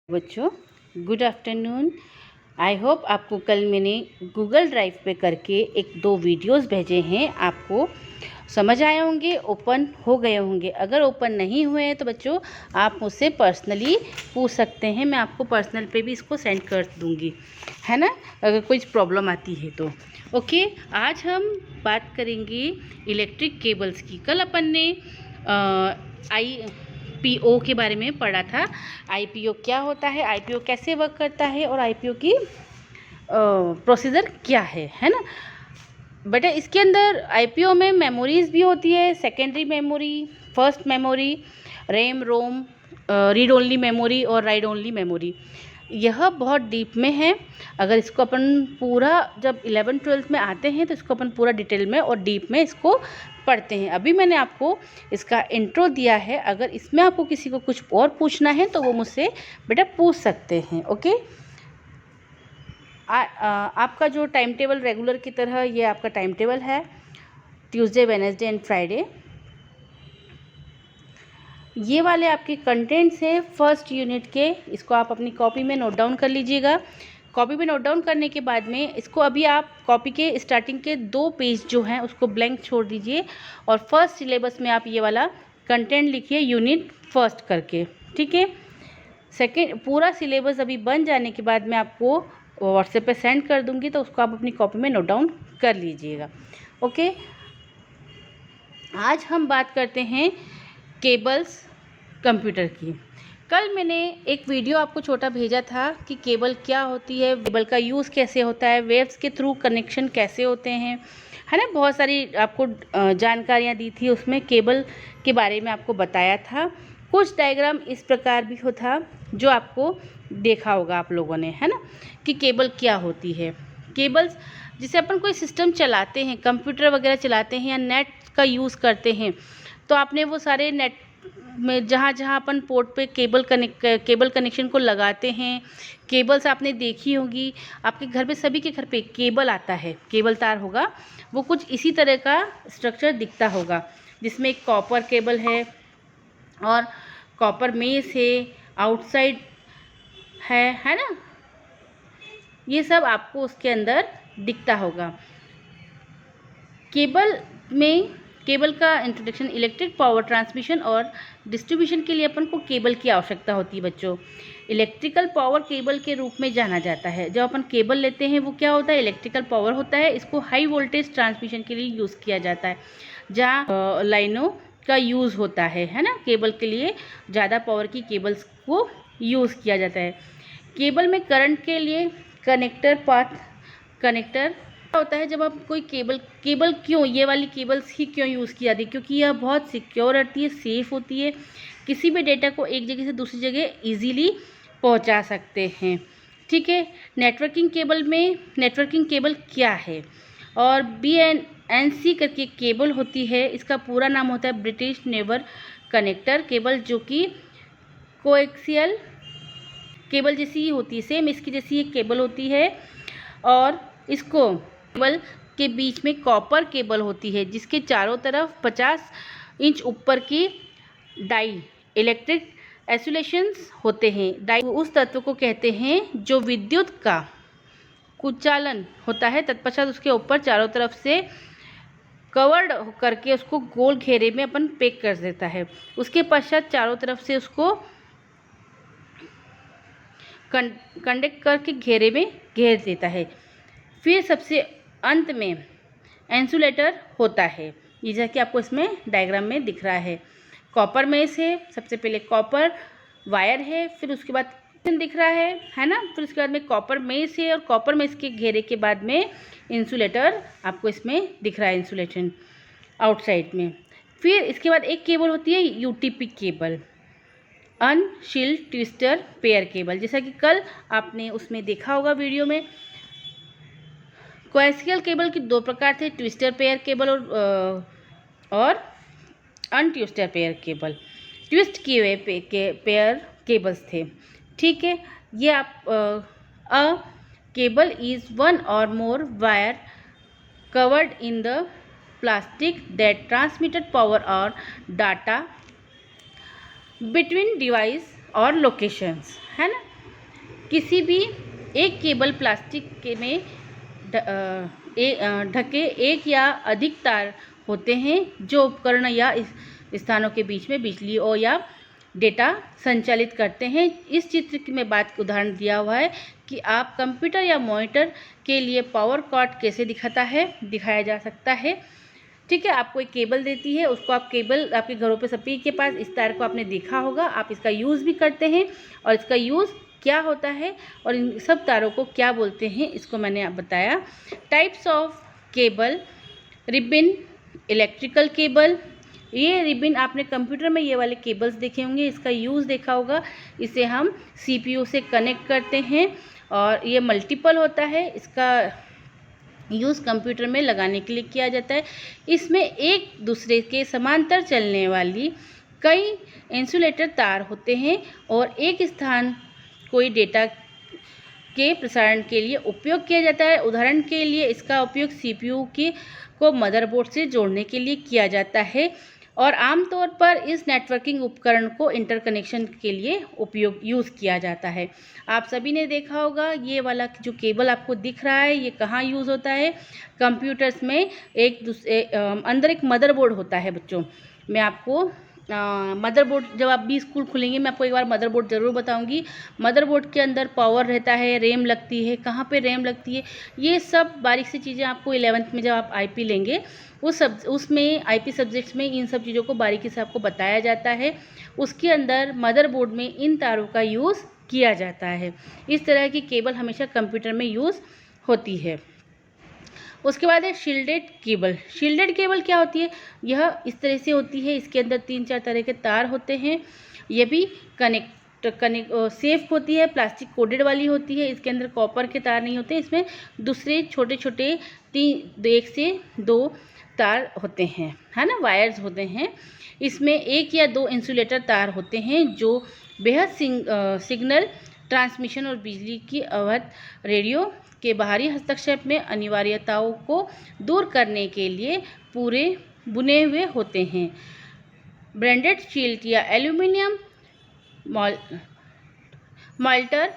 बच्चों, good afternoon. I hope आपको कल मैंने गूगल ड्राइव पे करके एक दो वीडियोस भेजे हैं, आपको समझ आए होंगे, ओपन हो गए होंगे। अगर ओपन नहीं हुए हैं तो बच्चों आप मुझसे पर्सनली पूछ सकते हैं, मैं आपको पर्सनल पे भी इसको सेंड कर दूंगी, है ना, अगर कोई प्रॉब्लम आती है तो। ओके, आज हम बात करेंगे इलेक्ट्रिक केबल्स की। कल अपन ने आईपीओ के बारे में पढ़ा था। आईपीओ क्या होता है, आईपीओ कैसे वर्क करता है और आईपीओ की प्रोसीजर क्या है ना बेटा। इसके अंदर आईपीओ में मेमोरीज भी होती है, secondary memory, first memory, RAM ROM, read only memory और राइट ओनली मेमोरी। यह बहुत डीप में है। अगर इसको अपन पूरा जब 11th-12th में आते हैं तो इसको अपन पूरा डिटेल में और डीप में इसको पढ़ते हैं। अभी मैंने आपको इसका इंट्रो दिया है, अगर इसमें आपको किसी को कुछ और पूछना है तो वो मुझसे बेटा पूछ सकते हैं। ओके, आपका जो टाइम टेबल रेगुलर की तरह ये आपका टाइम टेबल है, ट्यूसडे, वेडनेसडे एंड फ्राइडे। ये वाले आपके कंटेंट्स हैं फर्स्ट यूनिट के। इसको आप अपनी कॉपी में नोट डाउन कर लीजिएगा। कॉपी में नोट डाउन करने के बाद में इसको अभी आप कॉपी के स्टार्टिंग के 2 पेज जो हैं उसको ब्लैंक छोड़ दीजिए और फर्स्ट सिलेबस में आप ये वाला कंटेंट लिखिए यूनिट फर्स्ट करके, ठीक है। सेकेंड पूरा सिलेबस अभी बन जाने के बाद मैं आपको व्हाट्सएप पे सेंड कर दूंगी, तो उसको आप अपनी कॉपी में नोट डाउन कर लीजिएगा। ओके, आज हम बात करते हैं केबल्स कंप्यूटर की। कल मैंने एक वीडियो आपको छोटा भेजा था कि केबल क्या होती है, केबल का यूज़ कैसे होता है, वेव्स के थ्रू कनेक्शन कैसे होते हैं, है ना। बहुत सारी आपको जानकारियाँ दी थी, उसमें केबल के बारे में आपको बताया था। कुछ डायग्राम इस प्रकार भी होता जो आपको देखा होगा आप लोगों ने, है ना, कि केबल क्या होती है। केबल्स जिसे अपन कोई सिस्टम चलाते हैं, कंप्यूटर वगैरह चलाते हैं या नेट का यूज़ करते हैं, तो आपने वो सारे नेट में जहाँ जहाँ अपन पोर्ट पे केबल कनेक्शन को लगाते हैं, केबल्स आपने देखी होगी। आपके घर पे, सभी के घर पे केबल आता है, केबल तार होगा, वो कुछ इसी तरह का स्ट्रक्चर दिखता होगा, जिसमें एक कॉपर केबल है और कॉपर मेस है, आउटसाइड है ना, ये सब आपको उसके अंदर दिखता होगा। केबल का इंट्रोडक्शन, इलेक्ट्रिक पावर ट्रांसमिशन और डिस्ट्रीब्यूशन के लिए अपन को केबल की आवश्यकता होती है बच्चों। इलेक्ट्रिकल पावर केबल के रूप में जाना जाता है। जब अपन केबल लेते हैं वो क्या होता है, इलेक्ट्रिकल पावर होता है। इसको हाई वोल्टेज ट्रांसमिशन के लिए यूज़ किया जाता है, जहाँ लाइनों का यूज़ होता है ना। केबल के लिए ज़्यादा पावर की केबल्स को यूज़ किया जाता है। केबल में करंट के लिए कनेक्टर होता है। जब आप कोई केबल क्यों, ये वाली केबल्स ही क्यों यूज़ की जाती है, क्योंकि यह बहुत सिक्योर रहती है, सेफ़ होती है, किसी भी डेटा को एक जगह से दूसरी जगह इजीली पहुंचा सकते हैं, ठीक है। नेटवर्किंग केबल क्या है, और BNC करके केबल होती है, इसका पूरा नाम होता है ब्रिटिश नेबर कनेक्टर केबल, जो कि कोएक्सियल केबल जैसी ही होती है, सेम इसकी जैसी एक केबल होती है। और इसको केबल के बीच में कॉपर केबल होती है, जिसके चारों तरफ 50 इंच ऊपर की डाई इलेक्ट्रिक आइसोलेशंस होते हैं। डाई उस तत्व को कहते हैं जो विद्युत का कुचालन होता है, तत्पश्चात उसके ऊपर चारों तरफ से कवर्ड करके उसको गोल घेरे में अपन पैक कर देता है। उसके पश्चात चारों तरफ से उसको कंडक्ट करके घेरे में घेर देता है। फिर सबसे अंत में इंसुलेटर होता है, ये जैसा कि आपको इसमें डायग्राम में दिख रहा है। कॉपर मेस है, सबसे पहले कॉपर वायर है, फिर उसके बाद दिख रहा है ना, फिर उसके बाद में कॉपर मेस है, और कॉपर मेस के घेरे के बाद में इंसुलेटर आपको इसमें दिख रहा है, इंसुलेशन आउटसाइड में। फिर इसके बाद एक केबल होती है UTP cable, unshielded twister pair cable, जैसा कि कल आपने उसमें देखा होगा वीडियो में। कोएक्सियल केबल के 2 प्रकार थे, ट्विस्टर पेयर केबल और अनट्विस्टर पेयर केबल। ट्विस्ट किए हुए पेयर केबल्स थे, ठीक है। ये आप अ केबल इज वन और more wire covered in the plastic that transmitted power और डाटा बिटवीन डिवाइस और लोकेशंस, है ना। किसी भी एक केबल प्लास्टिक के में ढके एक या अधिक तार होते हैं जो उपकरण या स्थानों के बीच में बिजली और या डेटा संचालित करते हैं। इस चित्र में उदाहरण दिया हुआ है कि आप कंप्यूटर या मॉनिटर के लिए पावर कॉर्ड कैसे दिखाया जा सकता है। ठीक है, आपको एक केबल देती है, उसको आप केबल आपके घरों पे सभी के पास इस तार को आपने देखा होगा, आप इसका यूज़ भी करते हैं और इसका यूज़ क्या होता है और इन सब तारों को क्या बोलते हैं इसको मैंने आप बताया। Types of cable, ribbon, electrical cable. ये रिबन आपने कंप्यूटर में ये वाले केबल्स देखे होंगे, इसका यूज़ देखा होगा। इसे हम CPU से कनेक्ट करते हैं और ये मल्टीपल होता है, इसका यूज़ कंप्यूटर में लगाने के लिए किया जाता है। इसमें एक दूसरे के समांतर चलने वाली कई इंसुलेटर तार होते हैं और एक स्थान कोई डेटा के प्रसारण के लिए उपयोग किया जाता है। उदाहरण के लिए इसका उपयोग CPU को मदरबोर्ड से जोड़ने के लिए किया जाता है और आमतौर पर इस नेटवर्किंग उपकरण को इंटरकनेक्शन के लिए यूज़ किया जाता है। आप सभी ने देखा होगा ये वाला जो केबल आपको दिख रहा है ये कहाँ यूज़ होता है? कंप्यूटर्स में अंदर एक मदरबोर्ड होता है बच्चों। मैं आपको मदरबोर्ड जब आप भी स्कूल खुलेंगे मैं आपको एक बार मदरबोर्ड ज़रूर बताऊंगी। मदरबोर्ड के अंदर पावर रहता है, रैम लगती है, कहाँ पे रैम लगती है, ये सब बारीक सी चीज़ें आपको 11th में जब आप IP लेंगे उसमें IP सब्जेक्ट्स में इन सब चीज़ों को बारीकी से आपको बताया जाता है। उसके अंदर मदरबोर्ड में इन तारों का यूज़ किया जाता है। इस तरह की केबल हमेशा कंप्यूटर में यूज़ होती है। उसके बाद है शील्डेड केबल। शील्डेड केबल क्या होती है? यह इस तरह से होती है, इसके अंदर 3-4 तरह के तार होते हैं। ये भी सेफ होती है, प्लास्टिक कोडेड वाली होती है। इसके अंदर कॉपर के तार नहीं होते, इसमें दूसरे छोटे छोटे 1 से 2 तार होते हैं, है ना, वायर्स होते हैं। इसमें 1 या 2 इंसुलेटर तार होते हैं जो बेहद सिग्नल ट्रांसमिशन और बिजली की अवध रेडियो के बाहरी हस्तक्षेप में अनिवार्यताओं को दूर करने के लिए पूरे बुने हुए होते हैं। ब्रांडेड शील्ड या एल्यूमिनियम माल्टर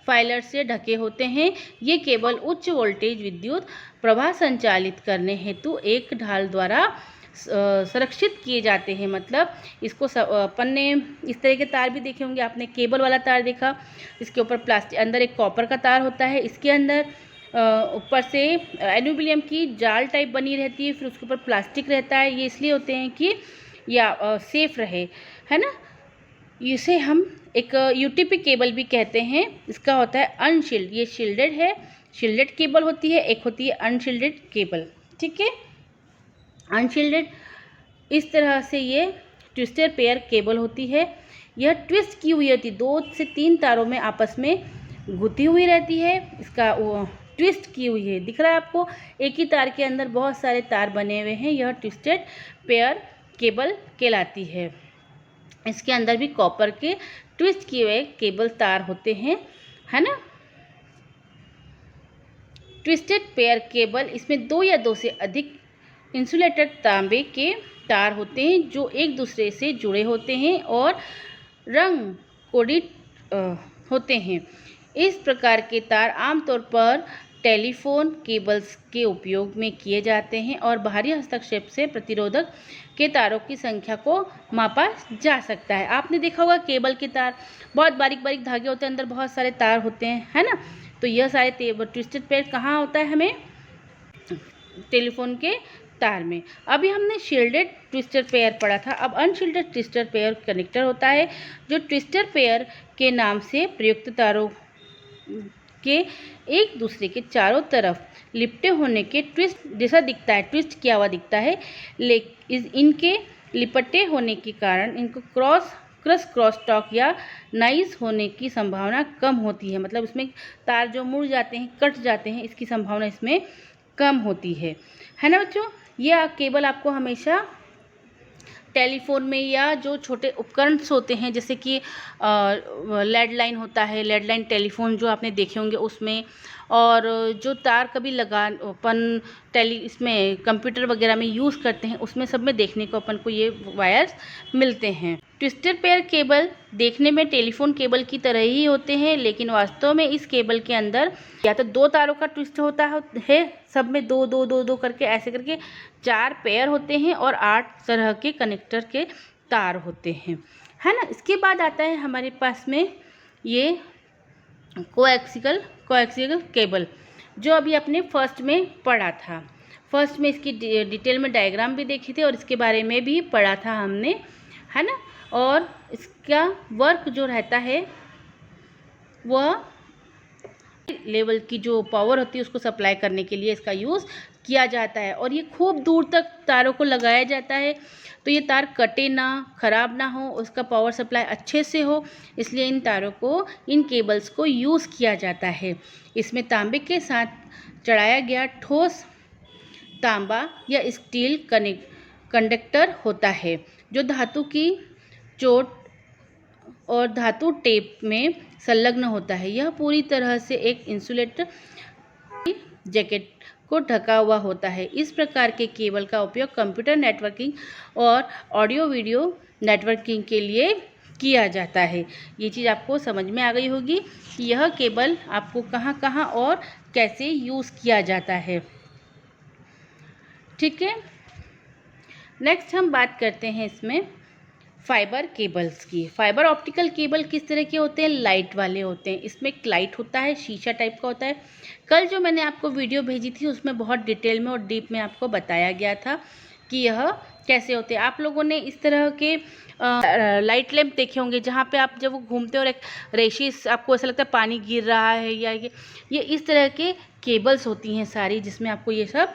फाइलर से ढके होते हैं। ये केबल उच्च वोल्टेज विद्युत प्रवाह संचालित करने हेतु एक ढाल द्वारा संरक्षित किए जाते हैं। मतलब इसको अपन ने इस तरह के तार भी देखे होंगे, आपने केबल वाला तार देखा, इसके ऊपर प्लास्टिक अंदर एक कॉपर का तार होता है, इसके अंदर ऊपर से एल्यूमिनियम की जाल टाइप बनी रहती है, फिर उसके ऊपर प्लास्टिक रहता है। ये इसलिए होते हैं कि या सेफ रहे, है ना। इसे हम एक UTP केबल भी कहते हैं। इसका होता है अनशील्ड, ये शील्डेड है, शील्डेड केबल होती है, एक होती है अनशील्डेड केबल। ठीक है, अनशील्डेड इस तरह से ये ट्विस्टर पेयर केबल होती है। यह ट्विस्ट की हुई होती, 2 से 3 तारों में आपस में गुथी हुई रहती है। इसका ट्विस्ट की हुई है, दिख रहा है आपको, एक ही तार के अंदर बहुत सारे तार बने हुए हैं, यह ट्विस्टेड पेयर केबल कहलाती है। इसके अंदर भी कॉपर के ट्विस्ट किए हुए केबल तार होते हैं, है ना। ट्विस्टेड पेयर केबल, इसमें 2 या 2 से अधिक इंसुलेटेड तांबे के तार होते हैं जो एक दूसरे से जुड़े होते हैं और रंग कोडित होते हैं। इस प्रकार के तार आमतौर पर टेलीफोन केबल्स के उपयोग में किए जाते हैं और बाहरी हस्तक्षेप से प्रतिरोधक के तारों की संख्या को मापा जा सकता है। आपने देखा होगा केबल के तार बहुत बारीक बारीक धागे होते हैं, अंदर बहुत सारे तार होते हैं, है ना। तो यह सारे ट्विस्टेड पेयर कहाँ होता है? हमें टेलीफोन के तार में। अभी हमने शील्डेड ट्विस्टर पेयर पढ़ा था, अब अनशील्डेड ट्विस्टर पेयर कनेक्टर होता है जो ट्विस्टर पेयर के नाम से प्रयुक्त तारों के एक दूसरे के चारों तरफ लिपटे होने के ट्विस्ट जैसा दिखता है, ट्विस्ट किया हुआ दिखता है, लेकिन इनके लिपटे होने के कारण इनको क्रॉस टॉक या नाइस होने की संभावना कम होती है। मतलब इसमें तार जो मुड़ जाते हैं, कट जाते हैं, इसकी संभावना इसमें कम होती है ना बच्चों। यह केबल आपको हमेशा टेलीफोन में या जो छोटे उपकरण होते हैं जैसे कि लैंडलाइन होता है, लैंडलाइन टेलीफोन जो आपने देखे होंगे उसमें, और जो तार कभी लगा अपन इसमें कंप्यूटर वगैरह में यूज़ करते हैं उसमें सब में देखने को अपन को ये वायर्स मिलते हैं। ट्विस्टेड पेयर केबल देखने में टेलीफोन केबल की तरह ही होते हैं, लेकिन वास्तव में इस केबल के अंदर या तो 2 तारों का ट्विस्ट होता है, सब में 2 2 2 2 करके ऐसे करके 4 पेयर होते हैं और 8 तरह के कनेक्टर के तार होते हैं, है ना। इसके बाद आता है हमारे पास में ये कोएक्सियल केबल, जो अभी अपने फर्स्ट में पढ़ा था। फर्स्ट में इसकी डिटेल में डायग्राम भी देखे थे और इसके बारे में भी पढ़ा था हमने, है ना। और इसका वर्क जो रहता है वह लेवल की जो पावर होती है उसको सप्लाई करने के लिए इसका यूज़ किया जाता है, और ये खूब दूर तक तारों को लगाया जाता है तो ये तार कटे ना, ख़राब ना हो, उसका पावर सप्लाई अच्छे से हो, इसलिए इन तारों को, इन केबल्स को यूज़ किया जाता है। इसमें तांबे के साथ चढ़ाया गया ठोस तांबा या स्टील कंडक्टर होता है जो धातु की चोट और धातु टेप में संलग्न होता है। यह पूरी तरह से एक इंसुलेटर जैकेट को ढका हुआ होता है। इस प्रकार के केबल का उपयोग कंप्यूटर नेटवर्किंग और ऑडियो वीडियो नेटवर्किंग के लिए किया जाता है। ये चीज़ आपको समझ में आ गई होगी कि यह केबल आपको कहाँ कहाँ और कैसे यूज़ किया जाता है, ठीक है। नेक्स्ट हम बात करते हैं इसमें फाइबर केबल्स की। फाइबर ऑप्टिकल केबल किस तरह के होते हैं? लाइट वाले होते हैं। इसमें एक लाइट होता है, शीशा टाइप का होता है। कल जो मैंने आपको वीडियो भेजी थी उसमें बहुत डिटेल में और डीप में आपको बताया गया था कि यह कैसे होते हैं। आप लोगों ने इस तरह के लाइट लैंप देखे होंगे जहाँ पे आप जब वो घूमते हैं और एक रेशिस आपको ऐसा लगता है पानी गिर रहा है, या ये इस तरह के केबल्स होती हैं सारी, जिसमें आपको ये सब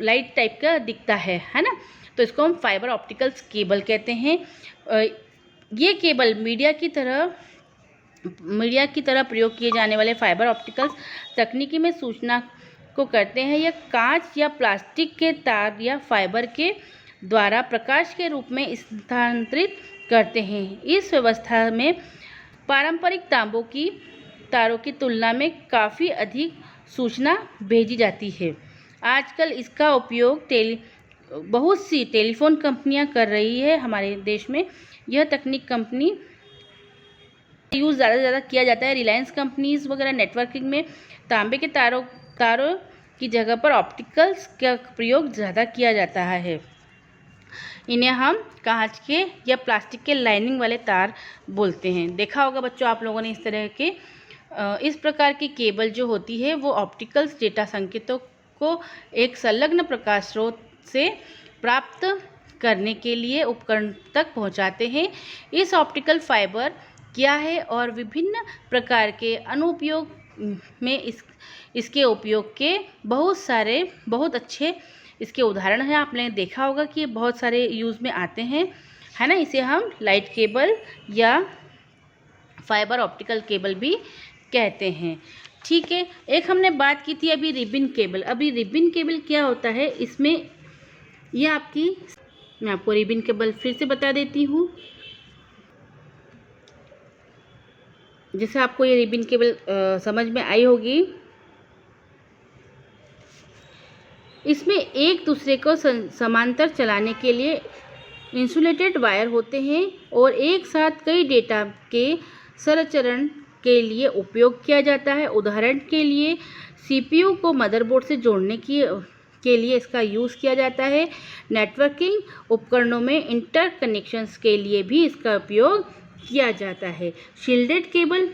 लाइट टाइप का दिखता है ना। तो इसको हम फाइबर ऑप्टिकल्स केबल कहते हैं। ये केबल मीडिया की तरह प्रयोग किए जाने वाले फाइबर ऑप्टिकल्स तकनीकी में सूचना को करते हैं। यह कांच या प्लास्टिक के तार या फाइबर के द्वारा प्रकाश के रूप में स्थानांतरित करते हैं। इस व्यवस्था में पारंपरिक तारों की तुलना में काफ़ी अधिक सूचना भेजी जाती है। आजकल इसका उपयोग बहुत सी टेलीफोन कंपनियां कर रही है हमारे देश में। यह तकनीक कंपनी यूज़ ज़्यादा से ज़्यादा किया जाता है। रिलायंस कंपनीज वगैरह नेटवर्किंग में तांबे के तारों की जगह पर ऑप्टिकल्स का प्रयोग ज़्यादा किया जाता है। इन्हें हम कांच के या प्लास्टिक के लाइनिंग वाले तार बोलते हैं। देखा होगा बच्चों आप लोगों ने इस तरह के इस प्रकार की केबल जो होती है वो ऑप्टिकल्स डेटा संकेतों को एक संलग्न प्रकाश स्रोत से प्राप्त करने के लिए उपकरण तक पहुंचाते हैं। इस ऑप्टिकल फाइबर क्या है और विभिन्न प्रकार के अनुप्रयोग में इसके उपयोग के बहुत अच्छे इसके उदाहरण हैं। आपने देखा होगा कि ये बहुत सारे यूज़ में आते हैं, है ना। इसे हम लाइट केबल या फाइबर ऑप्टिकल केबल भी कहते हैं, ठीक है। एक हमने बात की थी अभी रिबन केबल। अभी रिबन केबल क्या होता है? इसमें यह मैं आपको रिबन केबल फिर से बता देती हूँ। जैसे आपको ये रिबन केबल समझ में आई होगी। इसमें एक दूसरे को समांतर चलाने के लिए इंसुलेटेड वायर होते हैं और एक साथ कई डेटा के संचरण के लिए उपयोग किया जाता है। उदाहरण के लिए सीपीयू को मदरबोर्ड से जोड़ने के लिए इसका यूज़ किया जाता है। नेटवर्किंग उपकरणों में इंटरकनेक्शंस के लिए भी इसका उपयोग किया जाता है। शील्डेड केबल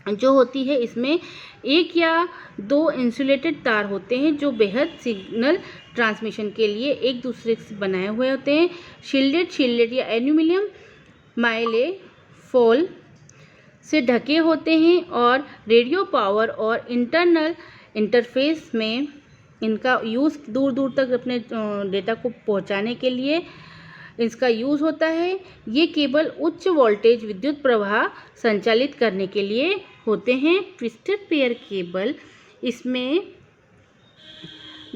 जो होती है इसमें एक या दो इंसुलेटेड तार होते हैं जो बेहद सिग्नल ट्रांसमिशन के लिए एक दूसरे से बनाए हुए होते हैं। शील्डेड या एल्यूमिनियम माइले फॉल से ढके होते हैं और रेडियो पावर और इंटरनल इंटरफेस में इनका यूज़ दूर दूर तक अपने डेटा को पहुंचाने के लिए इसका यूज़ होता है। ये केबल उच्च वोल्टेज विद्युत प्रवाह संचालित करने के लिए होते हैं। ट्विस्टेड पेयर केबल इसमें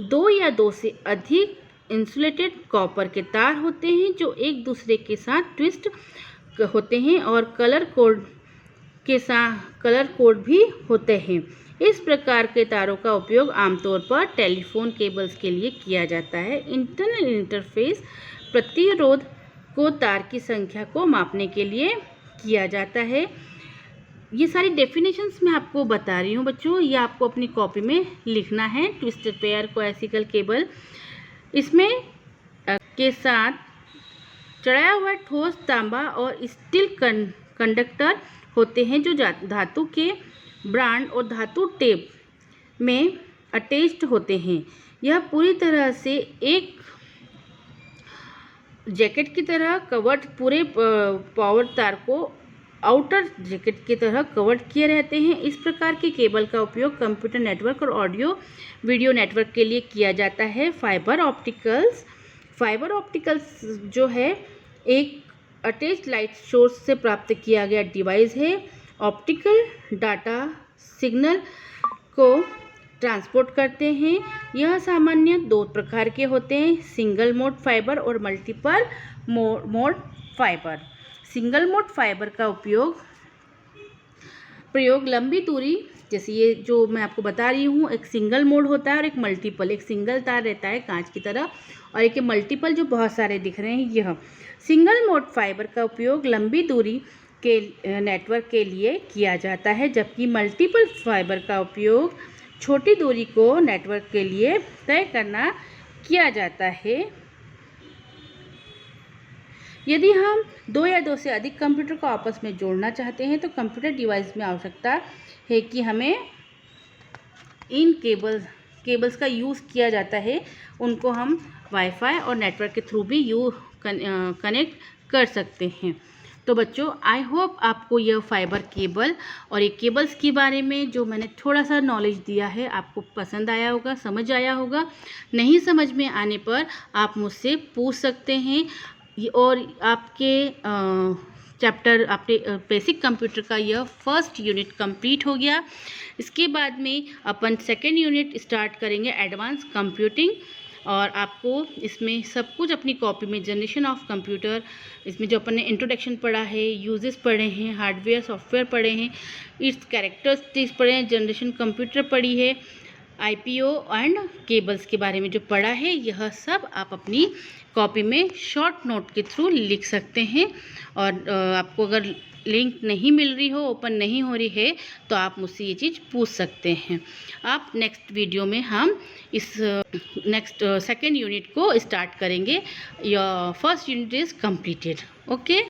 दो या दो से अधिक इंसुलेटेड कॉपर के तार होते हैं जो एक दूसरे के साथ ट्विस्ट होते हैं और कलर कोड भी होते हैं। इस प्रकार के तारों का उपयोग आमतौर पर टेलीफोन केबल्स के लिए किया जाता है। इंटरनल इंटरफेस प्रतिरोध को तार की संख्या को मापने के लिए किया जाता है। ये सारी डेफिनेशंस मैं आपको बता रही हूँ बच्चों, ये आपको अपनी कॉपी में लिखना है। ट्विस्टेड पेयर कोएक्सियल केबल, इसमें के साथ चढ़ाया हुआ ठोस तांबा और स्टील कंडक्टर होते हैं जो धातु के ब्रांड और धातु टेप में अटैच्ड होते हैं। यह पूरी तरह से एक जैकेट की तरह कवर्ड, पूरे पावर तार को आउटर जैकेट की तरह कवर्ड किए रहते हैं। इस प्रकार के केबल का उपयोग कंप्यूटर नेटवर्क और ऑडियो वीडियो नेटवर्क के लिए किया जाता है। फाइबर ऑप्टिकल्स जो है एक अटैच्ड लाइट सोर्स से प्राप्त किया गया डिवाइस है। ऑप्टिकल डाटा सिग्नल को ट्रांसपोर्ट करते हैं। यह सामान्य दो प्रकार के होते हैं, सिंगल मोड फाइबर और multiple mode fibre. Single mode fibre का प्रयोग लंबी दूरी, जैसे ये जो मैं आपको बता रही हूँ, एक सिंगल मोड होता है और एक मल्टीपल। एक सिंगल तार रहता है कांच की तरह और एक मल्टीपल जो बहुत सारे दिख रहे हैं। यह सिंगल मोड फाइबर का उपयोग लंबी दूरी के नेटवर्क के लिए किया जाता है, जबकि मल्टीपल फाइबर का उपयोग छोटी दूरी को नेटवर्क के लिए तय करना किया जाता है। यदि हम दो या दो से अधिक कंप्यूटर को आपस में जोड़ना चाहते हैं तो कंप्यूटर डिवाइस में आवश्यकता है कि हमें इन केबल्स का यूज़ किया जाता है। उनको हम वाईफाई और नेटवर्क के थ्रू भी कनेक्ट कर सकते हैं। तो बच्चों, आई होप आपको यह फाइबर केबल और ये केबल्स के बारे में जो मैंने थोड़ा सा नॉलेज दिया है आपको पसंद आया होगा, समझ आया होगा। नहीं समझ में आने पर आप मुझसे पूछ सकते हैं। और आपके चैप्टर, आपके बेसिक कंप्यूटर का यह फर्स्ट यूनिट कंप्लीट हो गया। इसके बाद में अपन सेकेंड यूनिट स्टार्ट करेंगे, एडवांस कंप्यूटिंग। और आपको इसमें सब कुछ अपनी कॉपी में, जनरेशन ऑफ कंप्यूटर, इसमें जो अपन ने इंट्रोडक्शन पढ़ा है, यूजेस पढ़े हैं, हार्डवेयर सॉफ्टवेयर पढ़े हैं, इट्स कैरेक्टरिस्टिक्स पढ़े हैं, जनरेशन कंप्यूटर पढ़ी है, आईपीओ एंड केबल्स के बारे में जो पढ़ा है, यह सब आप अपनी कॉपी में शॉर्ट नोट के थ्रू लिख सकते हैं। और आपको अगर लिंक नहीं मिल रही हो, ओपन नहीं हो रही है, तो आप मुझसे ये चीज़ पूछ सकते हैं। आप नेक्स्ट वीडियो में हम इस सेकेंड यूनिट को स्टार्ट करेंगे। Your first unit is completed. Okay.